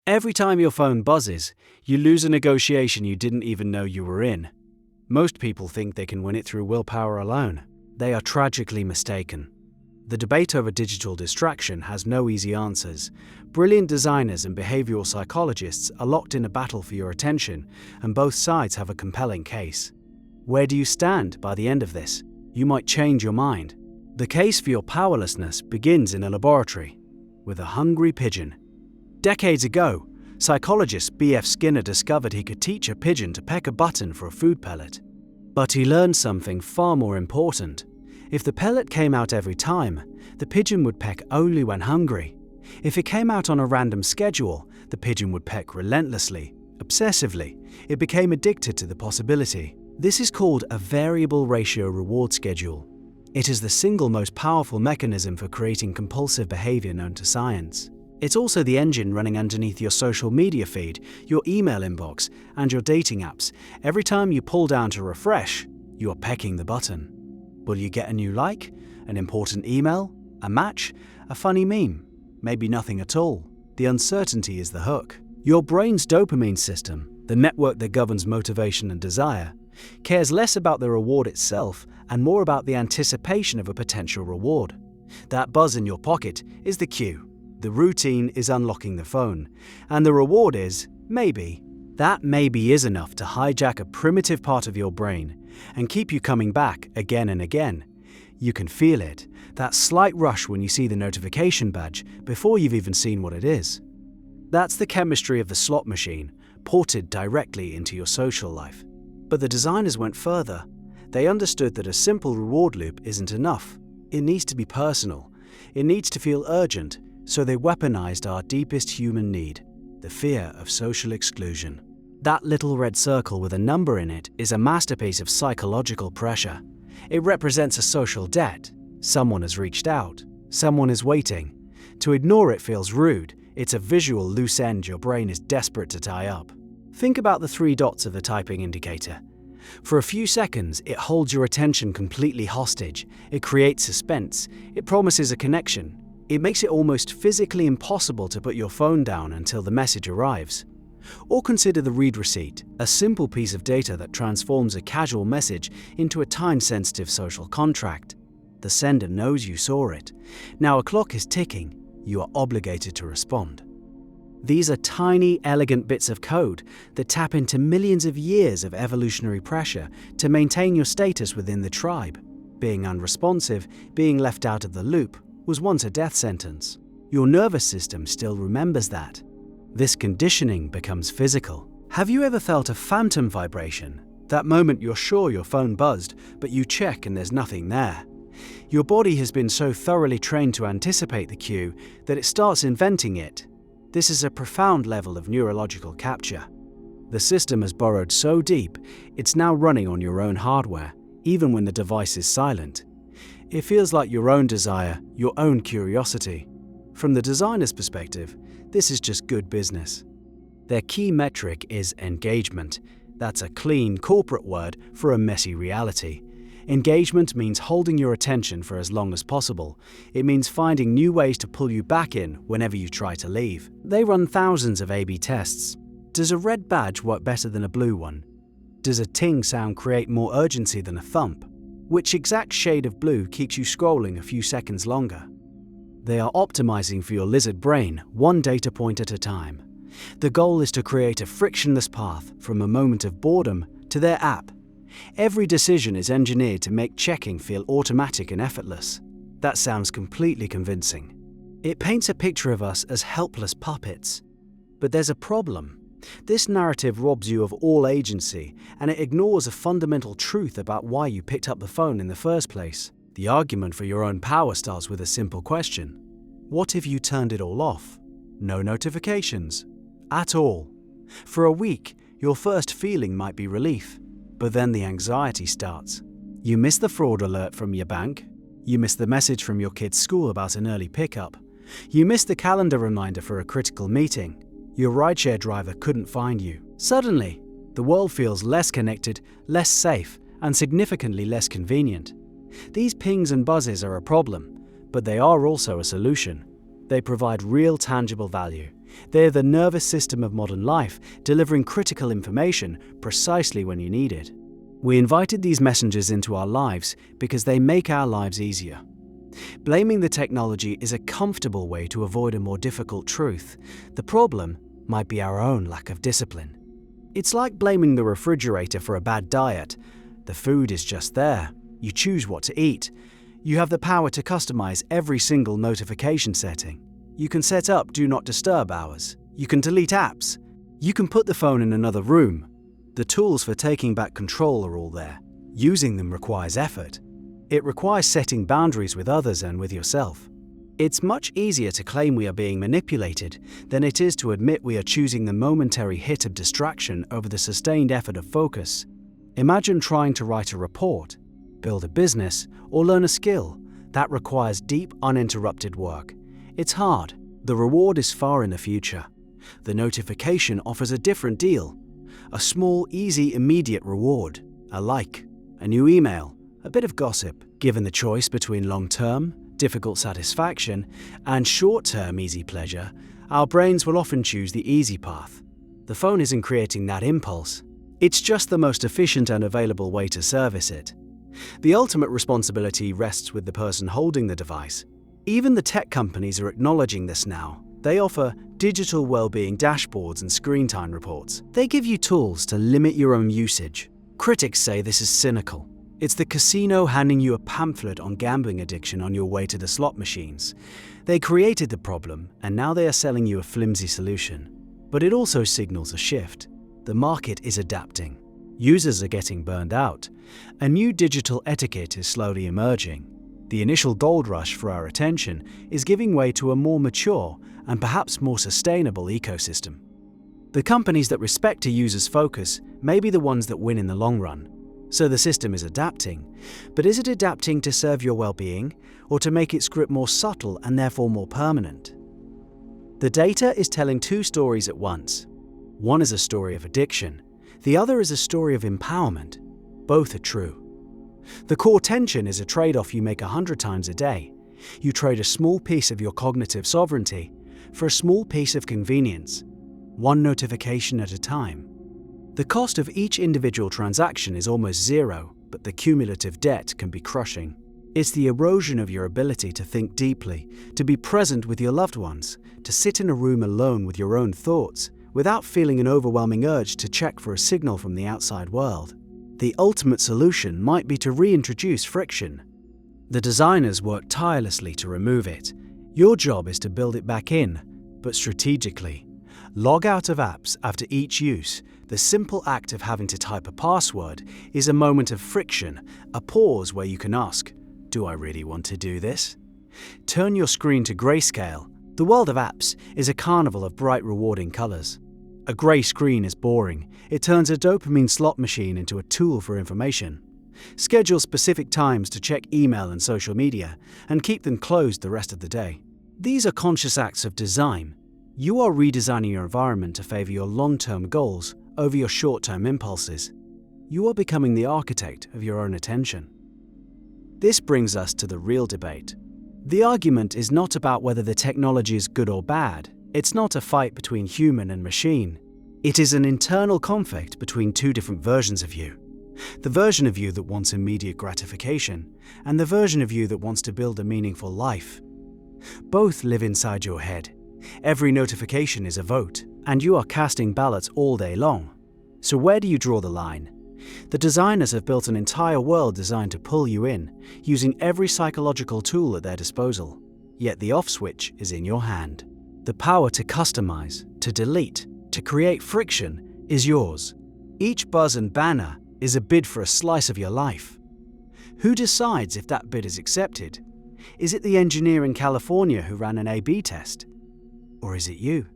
Every time your phone buzzes, you lose a negotiation you didn't even know you were in. Most people think they can win it through willpower alone. They are tragically mistaken. The debate over digital distraction has no easy answers. Brilliant designers and behavioral psychologists are locked in a battle for your attention, and both sides have a compelling case. Where do you stand by the end of this? You might change your mind. The case for your powerlessness begins in a laboratory, with a hungry pigeon. Decades ago, psychologist B.F. Skinner discovered he could teach a pigeon to peck a button for a food pellet. But he learned something far more important. If the pellet came out every time, the pigeon would peck only when hungry. If it came out on a random schedule, the pigeon would peck relentlessly, obsessively. It became addicted to the possibility. This is called a variable ratio reward schedule. It is the single most powerful mechanism for creating compulsive behavior known to science. It's also the engine running underneath your social media feed, your email inbox, and your dating apps. Every time you pull down to refresh, you are pecking the button. Will you get a new like, an important email, a match, a funny meme? Maybe nothing at all. The uncertainty is the hook. Your brain's dopamine system, the network that governs motivation and desire, cares less about the reward itself and more about the anticipation of a potential reward. That buzz in your pocket is the cue. The routine is unlocking the phone, and the reward is maybe. That maybe is enough to hijack a primitive part of your brain and keep you coming back again and again. You can feel it, that slight rush when you see the notification badge before you've even seen what it is. That's the chemistry of the slot machine, ported directly into your social life. But the designers went further. They understood that a simple reward loop isn't enough. It needs to be personal. It needs to feel urgent. So they weaponized our deepest human need, the fear of social exclusion. That little red circle with a number in it is a masterpiece of psychological pressure. It represents a social debt. Someone has reached out. Someone is waiting. To ignore it feels rude. It's a visual loose end your brain is desperate to tie up. Think about the 3 dots of the typing indicator. For a few seconds, it holds your attention completely hostage. It creates suspense. It promises a connection. It makes it almost physically impossible to put your phone down until the message arrives. Or consider the read receipt, a simple piece of data that transforms a casual message into a time-sensitive social contract. The sender knows you saw it. Now a clock is ticking. You are obligated to respond. These are tiny, elegant bits of code that tap into millions of years of evolutionary pressure to maintain your status within the tribe. Being unresponsive, being left out of the loop, was once a death sentence. Your nervous system still remembers that. This conditioning becomes physical. Have you ever felt a phantom vibration? That moment you're sure your phone buzzed, but you check and there's nothing there. Your body has been so thoroughly trained to anticipate the cue that it starts inventing it. This is a profound level of neurological capture. The system has burrowed so deep, it's now running on your own hardware, even when the device is silent. It feels like your own desire, your own curiosity. From the designer's perspective, this is just good business. Their key metric is engagement. That's a clean corporate word for a messy reality. Engagement means holding your attention for as long as possible. It means finding new ways to pull you back in whenever you try to leave. They run thousands of A/B tests. Does a red badge work better than a blue one? Does a ting sound create more urgency than a thump? Which exact shade of blue keeps you scrolling a few seconds longer? They are optimizing for your lizard brain, one data point at a time. The goal is to create a frictionless path from a moment of boredom to their app. Every decision is engineered to make checking feel automatic and effortless. That sounds completely convincing. It paints a picture of us as helpless puppets. But there's a problem. This narrative robs you of all agency, and it ignores a fundamental truth about why you picked up the phone in the first place. The argument for your own power starts with a simple question. What if you turned it all off? No notifications. At all. For a week, your first feeling might be relief, but then the anxiety starts. You miss the fraud alert from your bank. You miss the message from your kid's school about an early pickup. You miss the calendar reminder for a critical meeting. Your rideshare driver couldn't find you. Suddenly, the world feels less connected, less safe, and significantly less convenient. These pings and buzzes are a problem, but they are also a solution. They provide real tangible value. They're the nervous system of modern life, delivering critical information precisely when you need it. We invited these messengers into our lives because they make our lives easier. Blaming the technology is a comfortable way to avoid a more difficult truth. The problem might be our own lack of discipline. It's like blaming the refrigerator for a bad diet. The food is just there. You choose what to eat. You have the power to customize every single notification setting. You can set up Do Not Disturb hours. You can delete apps. You can put the phone in another room. The tools for taking back control are all there. Using them requires effort. It requires setting boundaries with others and with yourself. It's much easier to claim we are being manipulated than it is to admit we are choosing the momentary hit of distraction over the sustained effort of focus. Imagine trying to write a report, build a business, or learn a skill. That requires deep, uninterrupted work. It's hard. The reward is far in the future. The notification offers a different deal. A small, easy, immediate reward. A like, a new email, a bit of gossip. Given the choice between long-term, difficult satisfaction and short-term easy pleasure, our brains will often choose the easy path. The phone isn't creating that impulse. It's just the most efficient and available way to service it. The ultimate responsibility rests with the person holding the device. Even the tech companies are acknowledging this now. They offer digital well-being dashboards and screen time reports. They give you tools to limit your own usage. Critics say this is cynical. It's the casino handing you a pamphlet on gambling addiction on your way to the slot machines. They created the problem, and now they are selling you a flimsy solution. But it also signals a shift. The market is adapting. Users are getting burned out. A new digital etiquette is slowly emerging. The initial gold rush for our attention is giving way to a more mature and perhaps more sustainable ecosystem. The companies that respect a user's focus may be the ones that win in the long run. So the system is adapting. But is it adapting to serve your well-being or to make its grip more subtle and therefore more permanent? The data is telling two stories at once. One is a story of addiction. The other is a story of empowerment. Both are true. The core tension is a trade-off you make 100 times a day. You trade a small piece of your cognitive sovereignty for a small piece of convenience, one notification at a time. The cost of each individual transaction is almost zero, but the cumulative debt can be crushing. It's the erosion of your ability to think deeply, to be present with your loved ones, to sit in a room alone with your own thoughts, without feeling an overwhelming urge to check for a signal from the outside world. The ultimate solution might be to reintroduce friction. The designers work tirelessly to remove it. Your job is to build it back in, but strategically. Log out of apps after each use. The simple act of having to type a password is a moment of friction, a pause where you can ask, "Do I really want to do this?" Turn your screen to grayscale. The world of apps is a carnival of bright, rewarding colors. A grey screen is boring. It turns a dopamine slot machine into a tool for information. Schedule specific times to check email and social media, and keep them closed the rest of the day. These are conscious acts of design. You are redesigning your environment to favor your long-term goals over your short-term impulses. You are becoming the architect of your own attention. This brings us to the real debate. The argument is not about whether the technology is good or bad. It's not a fight between human and machine. It is an internal conflict between two different versions of you. The version of you that wants immediate gratification, and the version of you that wants to build a meaningful life. Both live inside your head. Every notification is a vote, and you are casting ballots all day long. So where do you draw the line? The designers have built an entire world designed to pull you in, using every psychological tool at their disposal. Yet the off switch is in your hand. The power to customize, to delete, to create friction is yours. Each buzz and banner is a bid for a slice of your life. Who decides if that bid is accepted? Is it the engineer in California who ran an A/B test? Or is it you?